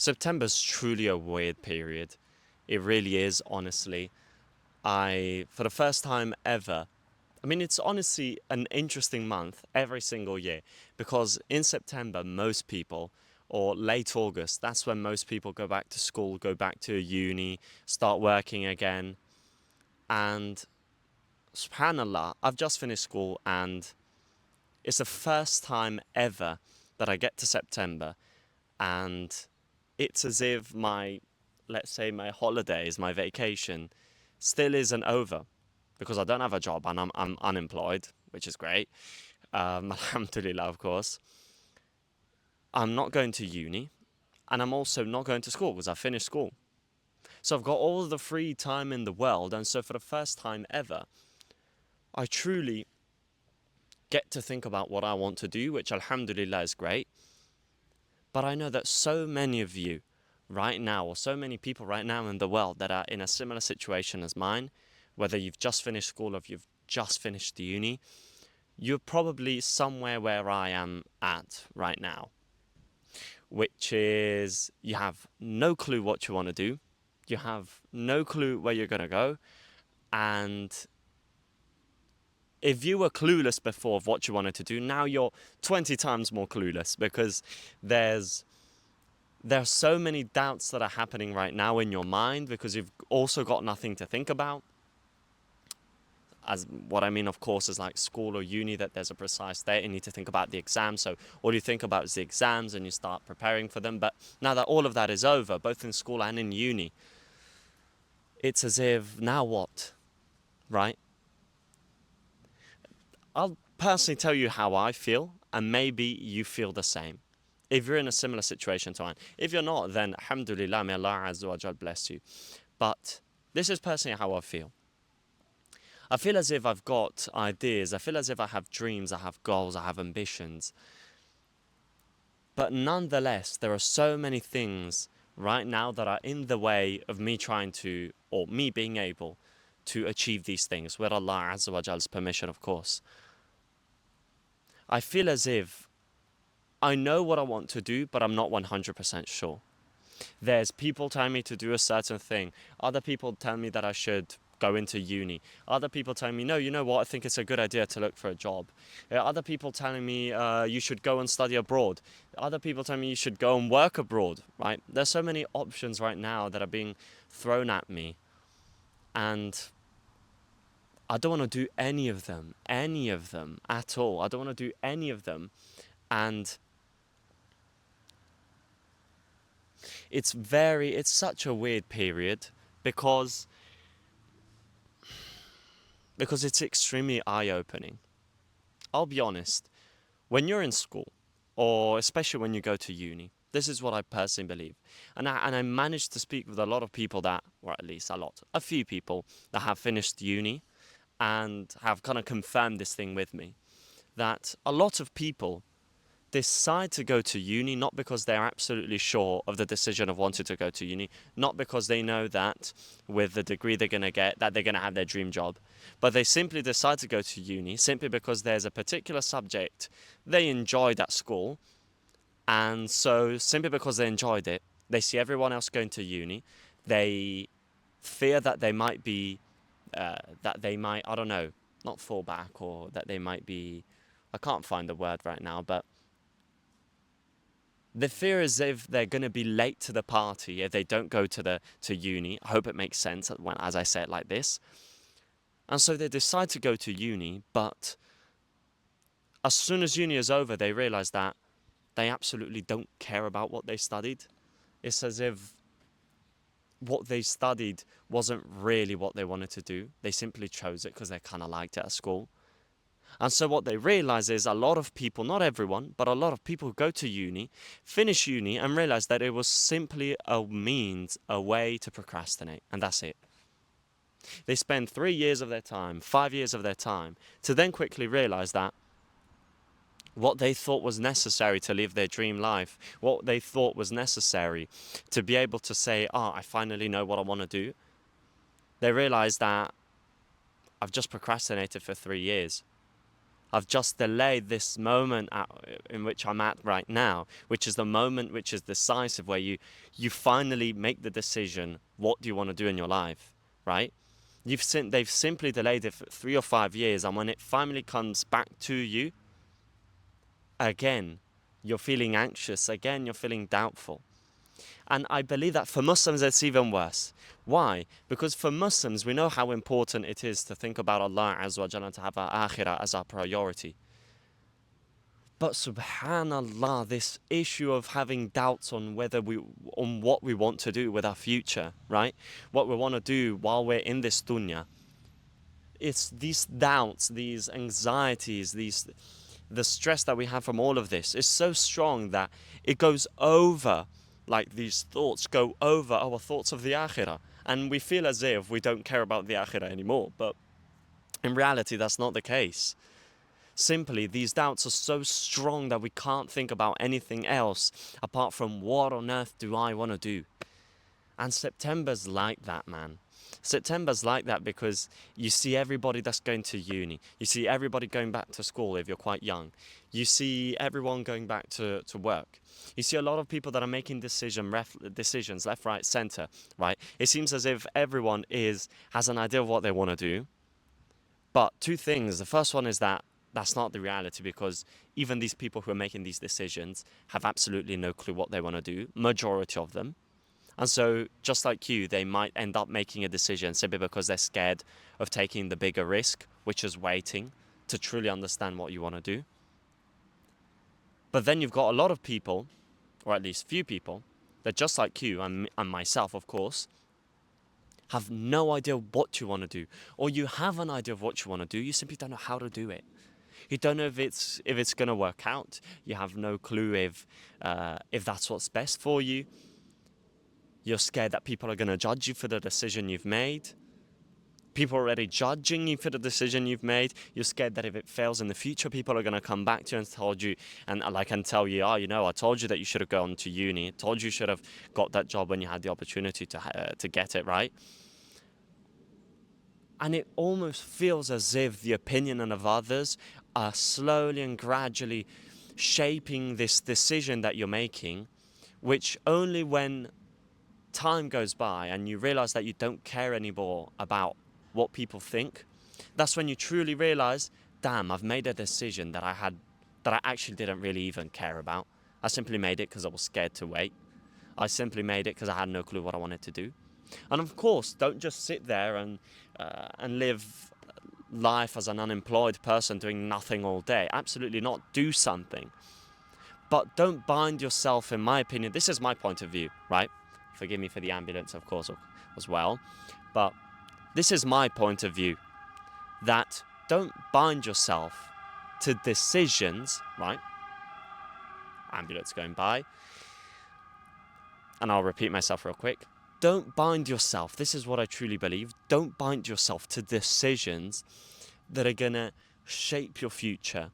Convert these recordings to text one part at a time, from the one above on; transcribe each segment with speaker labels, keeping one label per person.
Speaker 1: September's truly a weird period. It really is, honestly. For the first time ever, I mean, it's honestly an interesting month every single year because in September, most people, or late August, that's when most people go back to school, go back to uni, start working again. And subhanAllah, I've just finished school and it's the first time ever that I get to September and it's as if let's say my holidays, my vacation, still isn't over because I don't have a job and I'm unemployed, which is great. Alhamdulillah, of course. I'm not going to uni and I'm also not going to school because I finished school. So I've got all the free time in the world, and so for the first time ever, I truly get to think about what I want to do, which alhamdulillah is great. But I know that so many of you right now, or so many people right now in the world that are in a similar situation as mine, whether you've just finished school or if you've just finished the uni, you're probably somewhere where I am at right now, which is you have no clue what you want to do, you have no clue where you're going to go, and if you were clueless before of what you wanted to do, now you're 20 times more clueless because there's there are so many doubts that are happening right now in your mind because you've also got nothing to think about. As what I mean, of course, is like school or uni, that there's a precise date. You need to think about the exam. So all you think about is the exams and you start preparing for them. But now that all of that is over, both in school and in uni, it's as if, now what? Right? I'll personally tell you how I feel, and maybe you feel the same. If you're in a similar situation to mine. If you're not, then alhamdulillah, may Allah Azza wa Jal bless you. But this is personally how I feel. I feel as if I've got ideas, I feel as if I have dreams, I have goals, I have ambitions. But nonetheless, there are so many things right now that are in the way of me trying to, or me being able to achieve these things, with Allah Azza wa Jal's permission, of course. I feel as if I know what I want to do, but I'm not 100% sure. There's people telling me to do a certain thing. Other people tell me that I should go into uni. Other people telling me, no, you know what, I think it's a good idea to look for a job. Other people telling me you should go and study abroad. Other people telling me you should go and work abroad, right? There's so many options right now that are being thrown at me. And I don't want to do any of them at all. I don't want to do any of them. And it's such a weird period because it's extremely eye-opening. I'll be honest, when you're in school, or especially when you go to uni, this is what I personally believe. And I managed to speak with a lot of people that, or at least a few people that have finished uni and have kind of confirmed this thing with me, that a lot of people decide to go to uni not because they're absolutely sure of the decision of wanting to go to uni, not because they know that with the degree they're going to get that they're going to have their dream job, but they simply decide to go to uni simply because there's a particular subject they enjoyed at school, and so simply because they enjoyed it, they see everyone else going to uni, they fear that they might be I don't know, not fall back, or that they might be, I can't find the word right now, but the fear is if they're going to be late to the party if they don't go to uni. I hope it makes sense as I say it like this. And so they decide to go to uni, but as soon as uni is over, they realize that they absolutely don't care about what they studied. It's as if what they studied wasn't really what they wanted to do. They simply chose it because they kind of liked it at school. And so what they realize is a lot of people, not everyone, but a lot of people go to uni, finish uni, and realize that it was simply a means, a way to procrastinate, and that's it. They spend 3 years of their time, 5 years of their time, to then quickly realize that what they thought was necessary to live their dream life, what they thought was necessary to be able to say, I finally know what I want to do, they realize that I've just procrastinated for 3 years. I've just delayed this moment in which I'm at right now, which is the moment which is decisive, where you finally make the decision, what do you want to do in your life, right? They've simply delayed it for 3 or 5 years, and when it finally comes back to you, again, you're feeling anxious, again, you're feeling doubtful. And I believe that for Muslims, it's even worse. Why? Because for Muslims, we know how important it is to think about Allah Azza wa Jalla, to have our akhirah as our priority. But subhanallah, this issue of having doubts on on what we want to do with our future, right? What we want to do while we're in this dunya. It's these doubts, these anxieties, the stress that we have from all of this is so strong that it goes over, like these thoughts go over our thoughts of the akhirah. And we feel as if we don't care about the akhirah anymore. But in reality, that's not the case. Simply, these doubts are so strong that we can't think about anything else apart from what on earth do I want to do? And September's like that, man. September's like that because you see everybody that's going to uni. You see everybody going back to school if you're quite young. You see everyone going back to work. You see a lot of people that are making decisions left, right, center, right? It seems as if everyone has an idea of what they want to do. But two things. The first one is that that's not the reality, because even these people who are making these decisions have absolutely no clue what they want to do, majority of them. And so, just like you, they might end up making a decision simply because they're scared of taking the bigger risk, which is waiting to truly understand what you want to do. But then you've got a lot of people, or at least few people, that just like you and myself, of course, have no idea what you want to do. Or you have an idea of what you want to do, you simply don't know how to do it. You don't know if it's going to work out. You have no clue if that's what's best for you. You're scared that people are going to judge you for the decision you've made. People are already judging you for the decision you've made. You're scared that if it fails in the future, people are going to come back to you and tell you, oh, I told you that you should have gone to uni. I told you should have got that job when you had the opportunity to get it, right? And it almost feels as if the opinion of others are slowly and gradually shaping this decision that you're making, which only when time goes by and you realize that you don't care anymore about what people think, that's when you truly realize, damn, I've made a decision that I actually didn't really even care about. I simply made it because I was scared to wait. I simply made it because I had no clue what I wanted to do. And of course, don't just sit there and live life as an unemployed person doing nothing all day. Absolutely not. Do something. But don't bind yourself, in my opinion. This is my point of view, right? Forgive me for the ambulance, of course, as well. But this is my point of view, that don't bind yourself to decisions, right? Ambulance going by. And I'll repeat myself real quick. Don't bind yourself. This is what I truly believe. Don't bind yourself to decisions that are going to shape your future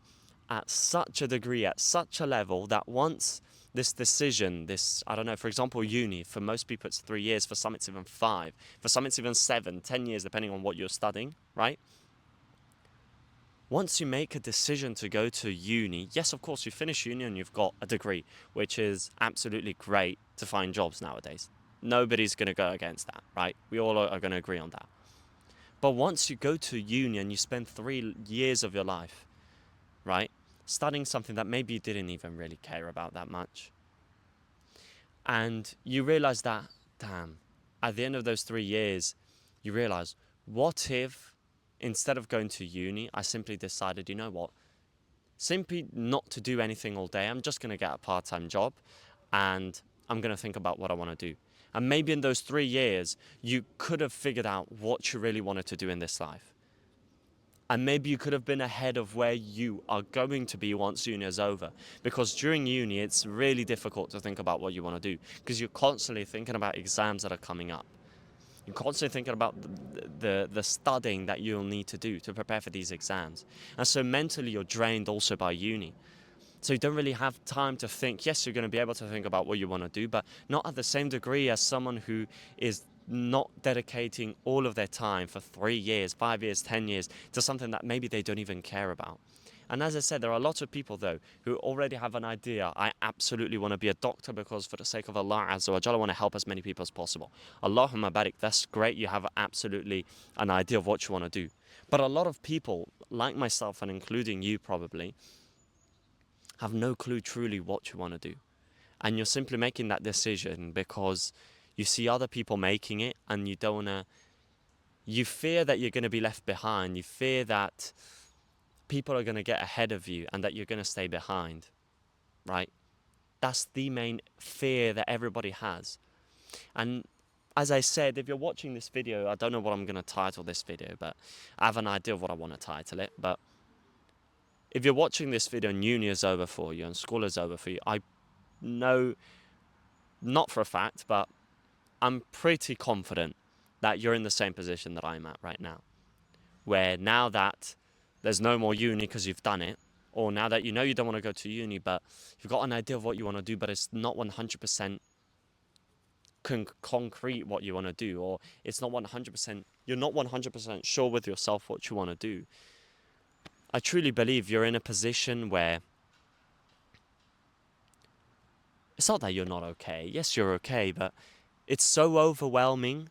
Speaker 1: at such a degree, at such a level, that once this decision, I don't know, for example, uni, for most people it's 3 years, for some it's even 5, for some it's even 7, 10 years, depending on what you're studying, right? Once you make a decision to go to uni, yes, of course, you finish uni and you've got a degree, which is absolutely great to find jobs nowadays. Nobody's going to go against that, right? We all are going to agree on that. But once you go to uni and you spend 3 years of your life, right, studying something that maybe you didn't even really care about that much, and you realize that, damn, at the end of those 3 years, you realize, what if instead of going to uni, I simply decided, you know what, simply not to do anything all day. I'm just going to get a part-time job and I'm going to think about what I want to do. And maybe in those 3 years, you could have figured out what you really wanted to do in this life. And maybe you could have been ahead of where you are going to be once uni is over. Because during uni, it's really difficult to think about what you want to do, because you're constantly thinking about exams that are coming up. You're constantly thinking about the studying that you'll need to do to prepare for these exams. And so mentally, you're drained also by uni. So you don't really have time to think. Yes, you're going to be able to think about what you want to do, but not at the same degree as someone who is not dedicating all of their time for 3 years, 5 years, 10 years to something that maybe they don't even care about. And as I said, there are lots of people though who already have an idea. I absolutely want to be a doctor because for the sake of Allah Azza wa Jalla, I want to help as many people as possible. Allahumma barik, that's great. You have absolutely an idea of what you want to do. But a lot of people, like myself and including you probably, have no clue truly what you want to do. And you're simply making that decision because you see other people making it and you don't want to, you fear that you're going to be left behind. You fear that people are going to get ahead of you and that you're going to stay behind, right? That's the main fear that everybody has. And as I said, if you're watching this video, I don't know what I'm going to title this video, but I have an idea of what I want to title it. But if you're watching this video and uni is over for you and school is over for you, I know, not for a fact, but I'm pretty confident that you're in the same position that I'm at right now. Where now that there's no more uni because you've done it, or now that you know you don't want to go to uni, but you've got an idea of what you want to do, but it's not 100% concrete what you want to do, or it's not 100%, you're not 100% sure with yourself what you want to do. I truly believe you're in a position where it's not that you're not okay. Yes, you're okay, but it's so overwhelming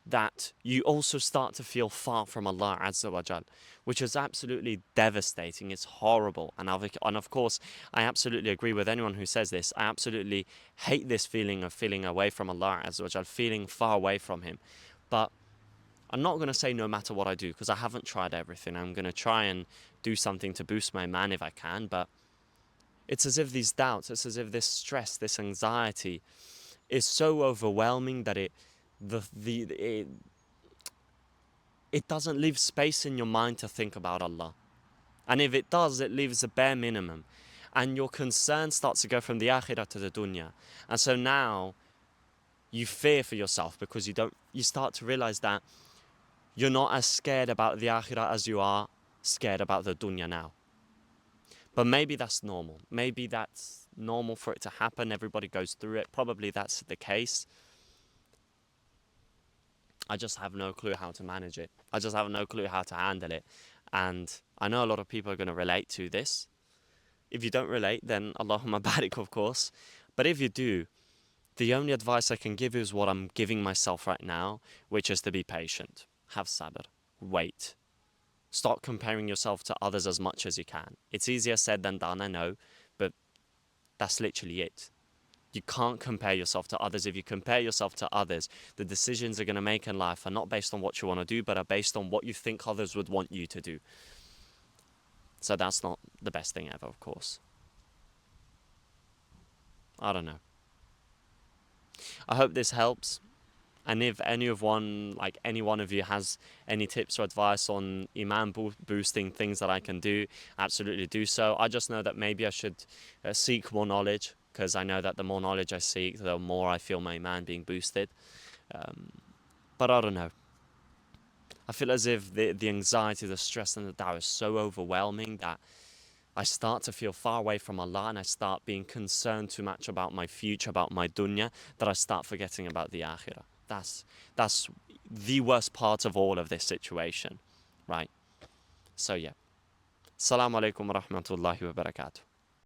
Speaker 1: that you also start to feel far from Allah Azza wa Jal, which is absolutely devastating. It's horrible. And of course, I absolutely agree with anyone who says this. I absolutely hate this feeling of feeling away from Allah Azza wa Jal, feeling far away from Him. But I'm not going to say no matter what I do, because I haven't tried everything. I'm going to try and do something to boost my iman if I can, but it's as if these doubts, it's as if this stress, this anxiety is so overwhelming that it doesn't leave space in your mind to think about Allah. And if it does, it leaves a bare minimum. And your concern starts to go from the akhirah to the dunya. And so now you fear for yourself because you start to realize that you're not as scared about the akhirah as you are scared about the dunya now. But maybe that's normal. Maybe that's normal for it to happen. Everybody goes through it. Probably that's the case. I just have no clue how to manage it. I just have no clue how to handle it. And I know a lot of people are going to relate to this. If you don't relate, then Allahumma barik, of course. But if you do, the only advice I can give you is what I'm giving myself right now, which is to be patient. Have sabr. Wait. Stop comparing yourself to others as much as you can. It's easier said than done, I know, but that's literally it. You can't compare yourself to others. If you compare yourself to others, the decisions you're going to make in life are not based on what you want to do, but are based on what you think others would want you to do. So that's not the best thing ever, of course. I don't know. I hope this helps. And if any one of you has any tips or advice on iman boosting things that I can do, absolutely do so. I just know that maybe I should seek more knowledge, because I know that the more knowledge I seek, the more I feel my iman being boosted. But I don't know. I feel as if the anxiety, the stress, and the doubt is so overwhelming that I start to feel far away from Allah, and I start being concerned too much about my future, about my dunya, that I start forgetting about the akhirah. That's the worst part of all of this situation, right? So yeah. Assalamu alaikum wa rahmatullahi wa barakatuh.